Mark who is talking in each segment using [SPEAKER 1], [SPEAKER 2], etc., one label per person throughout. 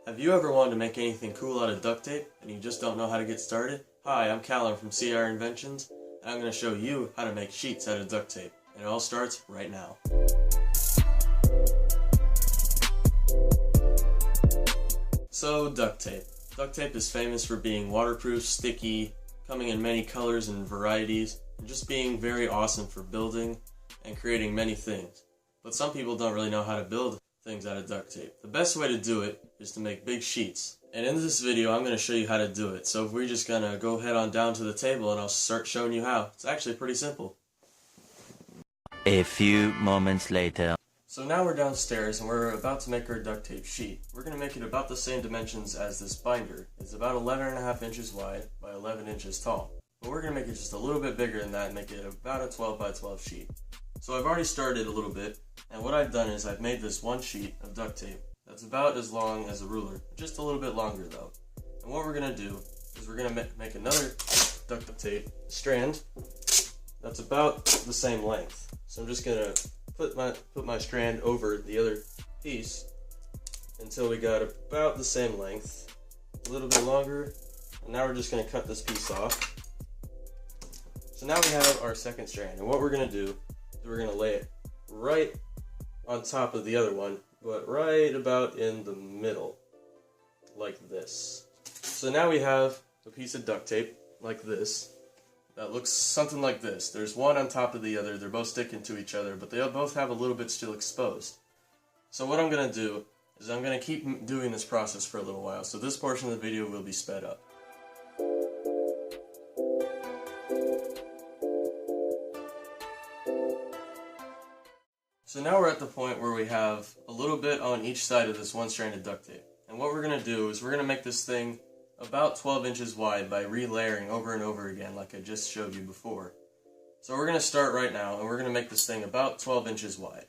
[SPEAKER 1] Have you ever wanted to make anything cool out of duct tape and you just don't know how to get started? Hi, I'm Callum from CR Inventions, and I'm going to show you how to make sheets out of duct tape. And it all starts right now. So, duct tape. Duct tape is famous for being waterproof, sticky, coming in many colors and varieties, and just being very awesome for building and creating many things. But some people don't really know how to build things out of duct tape. The best way to do it is to make big sheets. And in this video I'm going to show you how to do it. So we're just going to go head on down to the table and I'll start showing you how. It's actually pretty simple.
[SPEAKER 2] A few moments later.
[SPEAKER 1] So now we're downstairs and we're about to make our duct tape sheet. We're going to make it about the same dimensions as this binder. It's about 11.5 inches wide by 11 inches tall. But we're going to make it just a little bit bigger than that and make it about a 12 by 12 sheet. So I've already started a little bit, and what I've done is I've made this one sheet of duct tape that's about as long as a ruler, just a little bit longer though. And what we're going to do is we're going to make another duct tape strand that's about the same length. So I'm just going to put my strand over the other piece until we got about the same length, a little bit longer, and now we're just going to cut this piece off. So now we have our second strand, and what we're going to do is we're going to lay it right on top of the other one, but right about in the middle, like this. So now we have a piece of duct tape like this that looks something like this. There's one on top of the other, they're both sticking to each other, but they both have a little bit still exposed. So what I'm going to do is I'm going to keep doing this process for a little while, so this portion of the video will be sped up. So now we're at the point where we have a little bit on each side of this one strand of duct tape. And what we're going to do is we're going to make this thing about 12 inches wide by relayering over and over again like I just showed you before. So we're going to start right now and we're going to make this thing about 12 inches wide.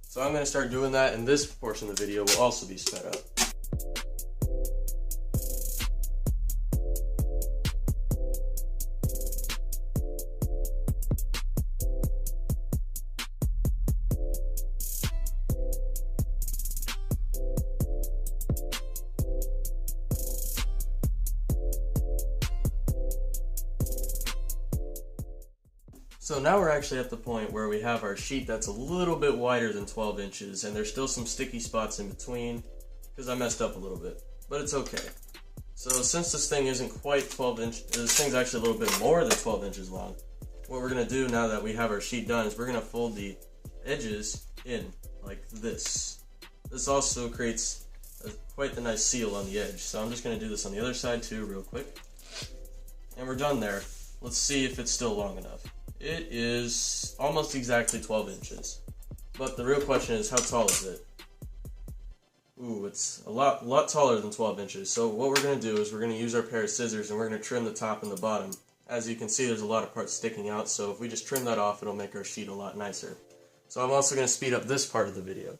[SPEAKER 1] So I'm going to start doing that, and this portion of the video will also be sped up. So now we're actually at the point where we have our sheet that's a little bit wider than 12 inches, and there's still some sticky spots in between because I messed up a little bit, but it's okay. So since this thing isn't quite 12 inches, this thing's actually a little bit more than 12 inches long, what we're going to do now that we have our sheet done is we're going to fold the edges in like this. This also creates quite the nice seal on the edge, so I'm just going to do this on the other side too real quick. And we're done there. Let's see if it's still long enough. It is almost exactly 12 inches. But the real question is, how tall is it? Ooh, it's a lot taller than 12 inches. So what we're going to do is we're going to use our pair of scissors and we're going to trim the top and the bottom. As you can see, there's a lot of parts sticking out, so if we just trim that off, it'll make our sheet a lot nicer. So I'm also going to speed up this part of the video.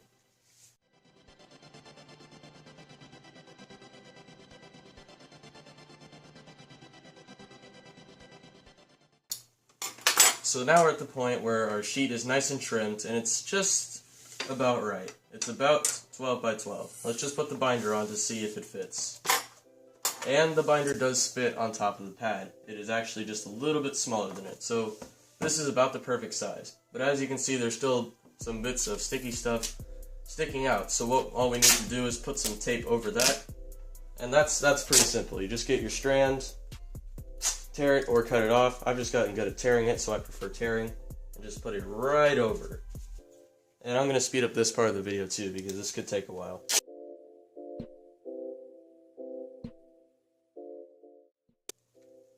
[SPEAKER 1] So now we're at the point where our sheet is nice and trimmed, and it's just about right. It's about 12 by 12. Let's just put the binder on to see if it fits. And the binder does fit on top of the pad. It is actually just a little bit smaller than it. So this is about the perfect size. But as you can see, there's still some bits of sticky stuff sticking out. So all we need to do is put some tape over that. And that's pretty simple. You just get your strand, tear it or cut it off. I've just gotten good at tearing it, so I prefer tearing, and just put it right over. And I'm going to speed up this part of the video too, because this could take a while.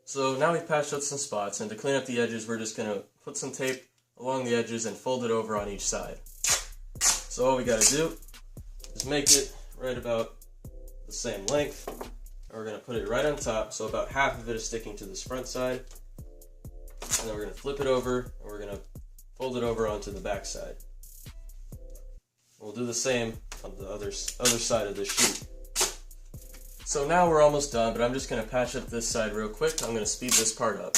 [SPEAKER 1] So now we've patched up some spots, and to clean up the edges we're just going to put some tape along the edges and fold it over on each side. So all we got to do is make it right about the same length. We're going to put it right on top, so about half of it is sticking to this front side. And then we're going to flip it over, and we're going to fold it over onto the back side. We'll do the same on the other side of the sheet. So now we're almost done, but I'm just going to patch up this side real quick. I'm going to speed this part up.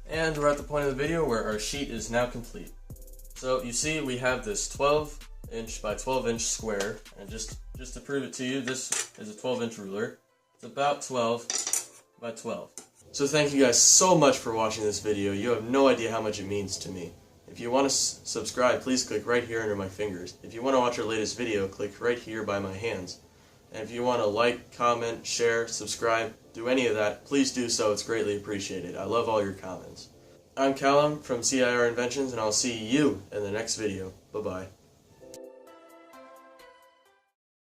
[SPEAKER 1] And we're at the point of the video where our sheet is now complete. So you see we have this 12" by 12" square, and just to prove it to you, this is a 12" ruler. It's about 12 by 12. So thank you guys so much for watching this video. You have no idea how much it means to me. If you want to subscribe, please click right here under my fingers. If you want to watch our latest video, click right here by my hands. And if you want to like, comment, share, subscribe, do any of that, please do so. It's greatly appreciated. I love all your comments. I'm Callum from CIR Inventions, and I'll see you in the next video. Bye-bye.